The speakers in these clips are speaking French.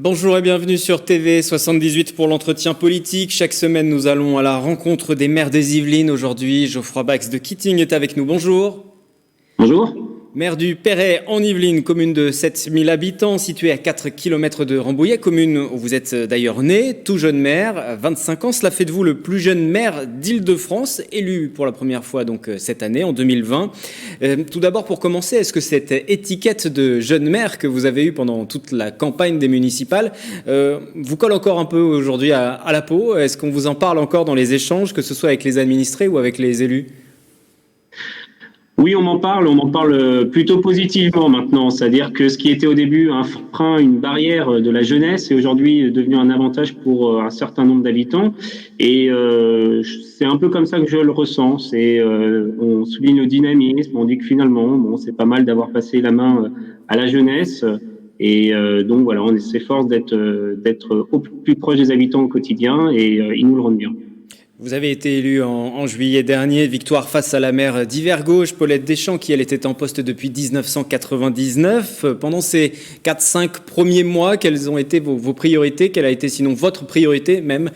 Bonjour et bienvenue sur TV78 pour l'entretien politique. Chaque semaine, nous allons à la rencontre des maires des Yvelines. Aujourd'hui, Geoffroy Bax de Kitting est avec nous. Bonjour. Bonjour. Maire du Perret en Yvelines, commune de 7000 habitants, située à 4 km de Rambouillet, commune où vous êtes d'ailleurs né, tout jeune maire, 25 ans. Cela fait de vous le plus jeune maire d'Île-de-France, élu pour la première fois donc cette année, en 2020. Tout d'abord, pour commencer, est-ce que cette étiquette de jeune maire que vous avez eue pendant toute la campagne des municipales vous colle encore un peu aujourd'hui à la peau? Est-ce qu'on vous en parle encore dans les échanges, que ce soit avec les administrés ou avec les élus? Oui, on m'en parle plutôt positivement maintenant. C'est-à-dire que ce qui était au début un frein, une barrière de la jeunesse est aujourd'hui devenu un avantage pour un certain nombre d'habitants. Et c'est un peu comme ça que je le ressens. On souligne le dynamisme, on dit que finalement, bon, c'est pas mal d'avoir passé la main à la jeunesse. Et donc voilà, on s'efforce d'être au plus proche des habitants au quotidien et ils nous le rendent bien. Vous avez été élu en juillet dernier, victoire face à la maire d'Hiver-Gauche, Paulette Deschamps, qui elle était en poste depuis 1999. Pendant ces 4-5 premiers mois, quelles ont été vos priorités? Quelle a été sinon votre priorité même?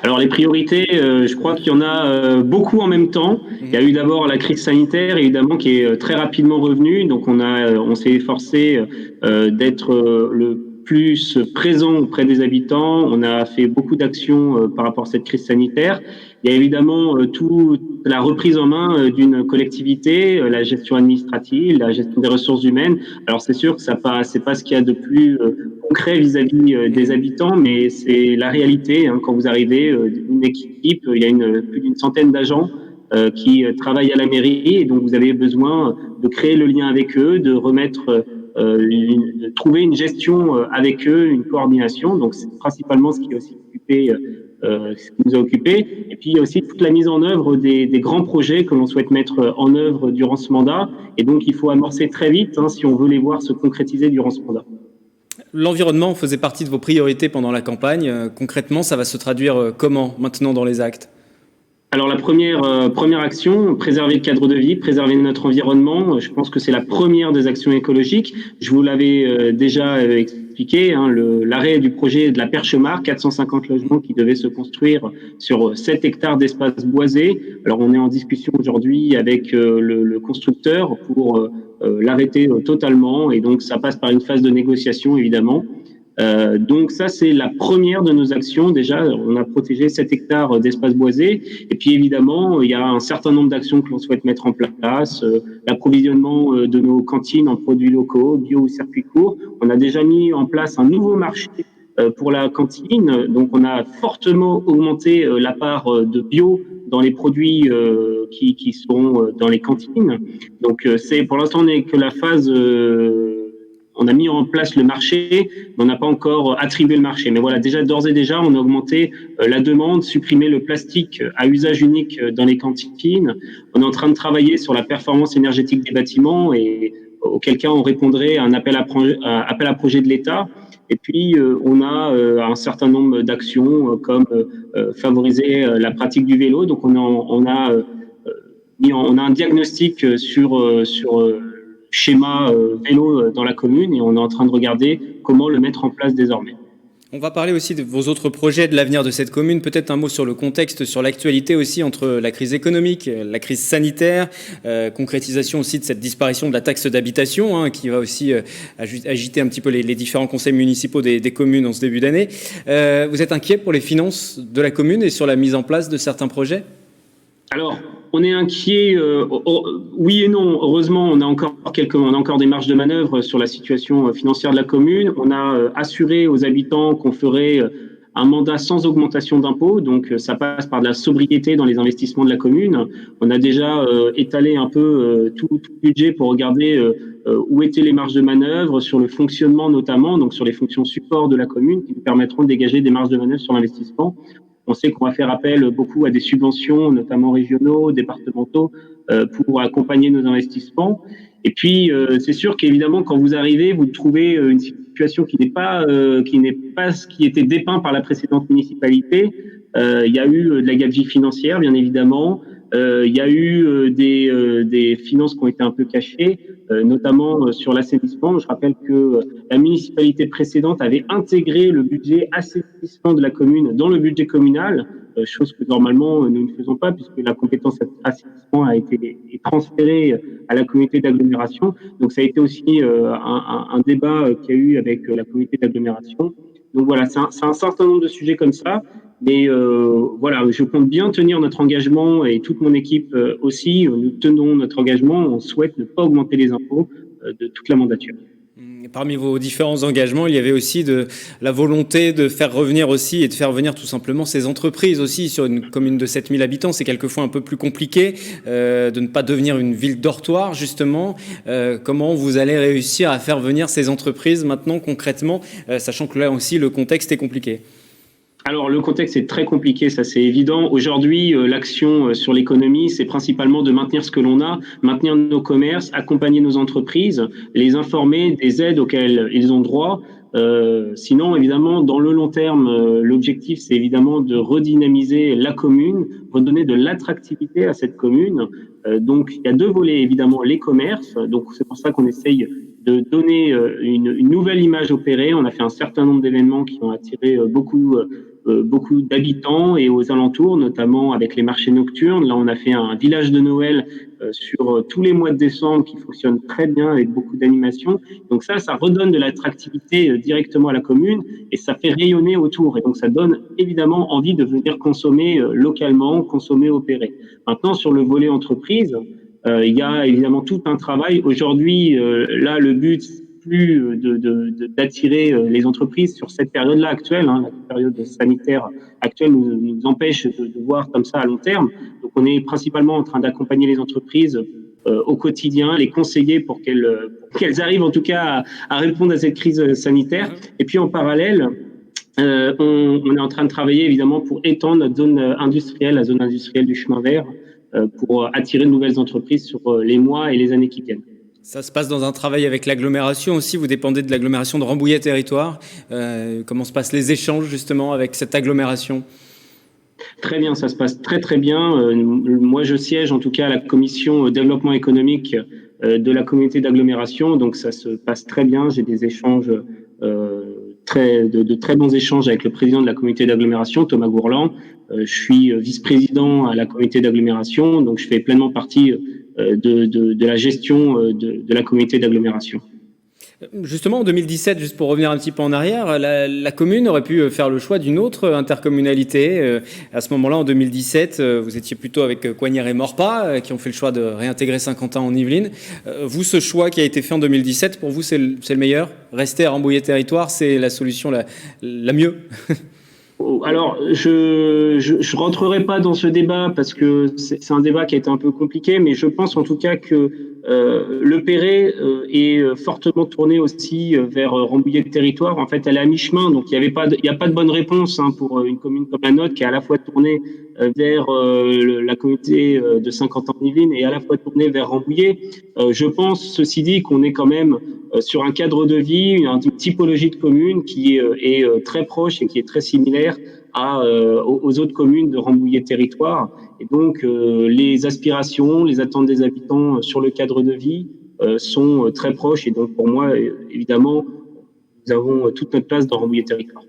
Alors les priorités, je crois qu'il y en a beaucoup en même temps. Il y a eu d'abord la crise sanitaire, évidemment, qui est très rapidement revenue. Donc on s'est efforcé d'être le plus présent auprès des habitants. On a fait beaucoup d'actions par rapport à cette crise sanitaire. Il y a évidemment toute la reprise en main d'une collectivité, la gestion administrative, la gestion des ressources humaines. Alors c'est sûr que c'est pas ce qu'il y a de plus concret vis-à-vis des habitants, mais c'est la réalité. Quand vous arrivez, une équipe, il y a plus d'une centaine d'agents qui travaillent à la mairie, et donc vous avez besoin de créer le lien avec eux, de de trouver une gestion avec eux, une coordination. Donc c'est principalement ce qui est aussi occupé. Ce qui nous a occupé. Et puis il y a aussi toute la mise en œuvre des grands projets que l'on souhaite mettre en œuvre durant ce mandat. Et donc il faut amorcer très vite si on veut les voir se concrétiser durant ce mandat. L'environnement faisait partie de vos priorités pendant la campagne. Concrètement, ça va se traduire comment maintenant dans les actes? Alors la première action, préserver le cadre de vie, préserver notre environnement, je pense que c'est la première des actions écologiques. Je vous l'avais déjà expliqué, l'arrêt du projet de la Perche-Mare, 450 logements qui devaient se construire sur 7 hectares d'espace boisé. Alors on est en discussion aujourd'hui avec le constructeur pour l'arrêter totalement, et donc ça passe par une phase de négociation évidemment. Donc ça, c'est la première de nos actions. Déjà, on a protégé 7 hectares d'espace boisé. Et puis évidemment, il y a un certain nombre d'actions que l'on souhaite mettre en place. L'approvisionnement de nos cantines en produits locaux, bio ou circuits courts. On a déjà mis en place un nouveau marché pour la cantine. Donc on a fortement augmenté la part de bio dans les produits qui sont dans les cantines. Donc pour l'instant, on n'est que la phase... on a mis en place le marché, mais on n'a pas encore attribué le marché. Mais voilà, d'ores et déjà, on a augmenté la demande, supprimé le plastique à usage unique dans les cantines. On est en train de travailler sur la performance énergétique des bâtiments, et auquel cas on répondrait à un appel à projet de l'État. Et puis, on a un certain nombre d'actions comme favoriser la pratique du vélo. Donc, on a un diagnostic sur schéma vélo dans la commune, et on est en train de regarder comment le mettre en place désormais. On va parler aussi de vos autres projets, de l'avenir de cette commune. Peut-être un mot sur le contexte, sur l'actualité aussi entre la crise économique, la crise sanitaire, concrétisation aussi de cette disparition de la taxe d'habitation qui va aussi agiter un petit peu les différents conseils municipaux des communes en ce début d'année. Vous êtes inquiet pour les finances de la commune et sur la mise en place de certains projets ? Alors, on est inquiet, oui et non. Heureusement, on a encore des marges de manœuvre sur la situation financière de la commune. On a assuré aux habitants qu'on ferait un mandat sans augmentation d'impôts, donc ça passe par de la sobriété dans les investissements de la commune. On a déjà étalé un peu tout le budget pour regarder où étaient les marges de manœuvre sur le fonctionnement notamment, donc sur les fonctions support de la commune qui nous permettront de dégager des marges de manœuvre sur l'investissement. On sait qu'on va faire appel beaucoup à des subventions, notamment régionaux, départementaux, pour accompagner nos investissements. Et puis, c'est sûr qu'évidemment, quand vous arrivez, vous trouvez une situation qui n'est pas ce qui était dépeint par la précédente municipalité. Il y a eu de la gabegie financière, bien évidemment. Il y a eu des finances qui ont été un peu cachées, notamment sur l'assainissement. Je rappelle que la municipalité précédente avait intégré le budget assainissement de la commune dans le budget communal, chose que normalement nous ne faisons pas puisque la compétence assainissement est transférée à la communauté d'agglomération. Donc ça a été aussi un débat qu'il y a eu avec la communauté d'agglomération. Donc voilà, c'est un certain nombre de sujets comme ça. Mais voilà, je compte bien tenir notre engagement et toute mon équipe aussi. Nous tenons notre engagement. On souhaite ne pas augmenter les impôts de toute la mandature. Parmi vos différents engagements, il y avait aussi la volonté de faire revenir aussi et de faire venir tout simplement ces entreprises aussi sur une commune de 7000 habitants. C'est quelquefois un peu plus compliqué de ne pas devenir une ville dortoir justement. Comment vous allez réussir à faire venir ces entreprises maintenant concrètement, sachant que là aussi le contexte est compliqué? Alors, le contexte est très compliqué, ça c'est évident. Aujourd'hui, l'action sur l'économie, c'est principalement de maintenir ce que l'on a, maintenir nos commerces, accompagner nos entreprises, les informer des aides auxquelles ils ont droit. Sinon, évidemment, dans le long terme, l'objectif, c'est évidemment de redynamiser la commune, redonner de l'attractivité à cette commune. Donc, il y a deux volets, évidemment, les commerces. Donc, c'est pour ça qu'on essaye de donner une nouvelle image au Perret. On a fait un certain nombre d'événements qui ont attiré beaucoup d'habitants et aux alentours, notamment avec les marchés nocturnes. Là, on a fait un village de Noël sur tous les mois de décembre qui fonctionne très bien avec beaucoup d'animation. Donc ça redonne de l'attractivité directement à la commune et ça fait rayonner autour. Et donc ça donne évidemment envie de venir consommer localement, consommer au Perret. Maintenant, sur le volet entreprise, il y a évidemment tout un travail. Aujourd'hui, là, le but plus d'attirer les entreprises sur cette période-là actuelle. La période sanitaire actuelle nous empêche de voir comme ça à long terme. Donc, on est principalement en train d'accompagner les entreprises au quotidien, les conseiller pour qu'elles arrivent en tout cas à répondre à cette crise sanitaire. Et puis, en parallèle, on est en train de travailler évidemment pour étendre notre zone industrielle, la zone industrielle du chemin vert, pour attirer de nouvelles entreprises sur les mois et les années qui viennent. Ça se passe dans un travail avec l'agglomération aussi. Vous dépendez de l'agglomération de Rambouillet Territoire. Comment se passent les échanges justement avec cette agglomération? Très bien, ça se passe très très bien. Moi, je siège en tout cas à la commission développement économique de la communauté d'agglomération, donc ça se passe très bien. J'ai des échanges de très bons échanges avec le président de la communauté d'agglomération, Thomas Gourland. Je suis vice-président à la communauté d'agglomération, donc je fais pleinement partie de la gestion de la communauté d'agglomération. Justement, en 2017, juste pour revenir un petit peu en arrière, la commune aurait pu faire le choix d'une autre intercommunalité. À ce moment-là, en 2017, vous étiez plutôt avec Coignères et Maurepas, qui ont fait le choix de réintégrer Saint-Quentin en Yvelines. Vous, ce choix qui a été fait en 2017, pour vous, c'est le meilleur? Rester à Rambouillet Territoire, c'est la solution la mieux? Alors, je rentrerai pas dans ce débat parce que c'est un débat qui a été un peu compliqué, mais je pense en tout cas que le Perret est fortement tourné aussi vers Rambouillet Territoire. En fait, elle est à mi-chemin, donc il y a pas de bonne réponse pour une commune comme la nôtre qui est à la fois tournée vers la communauté de Saint-Quentin-en-Yvelines et à la fois tournée vers Rambouillet. Je pense, ceci dit, qu'on est quand même sur un cadre de vie, une typologie de commune qui est très proche et qui est très similaire aux autres communes de Rambouillet Territoire. Et donc, les aspirations, les attentes des habitants sur le cadre de vie sont très proches. Et donc, pour moi, évidemment, nous avons toute notre place dans Rambouillet Territoire.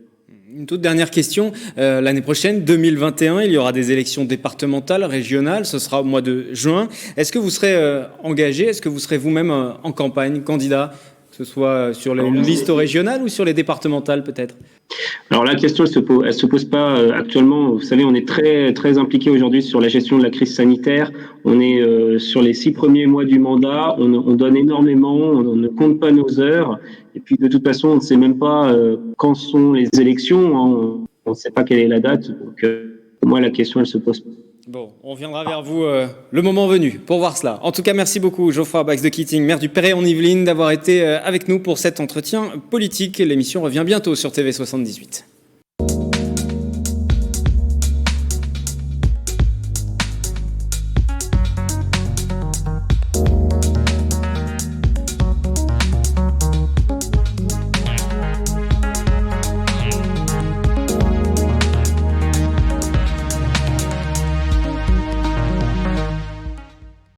Une toute dernière question. L'année prochaine, 2021, il y aura des élections départementales, régionales. Ce sera au mois de juin. Est-ce que vous serez engagé? Est-ce que vous serez vous-même en campagne, candidat, que ce soit sur les listes régionales ou sur les départementales peut-être? Alors la question, elle se pose pas actuellement. Vous savez, on est très très impliqué aujourd'hui sur la gestion de la crise sanitaire. On est sur les 6 premiers mois du mandat. On donne énormément. On ne compte pas nos heures. Et puis de toute façon, on ne sait même pas quand sont les élections. On ne sait pas quelle est la date. Donc pour moi, la question, elle se pose pas. Bon, on viendra vers vous le moment venu pour voir cela. En tout cas, merci beaucoup Geoffroy Bax-de-Keating, maire du Perret en Yvelines, d'avoir été avec nous pour cet entretien politique. L'émission revient bientôt sur TV78.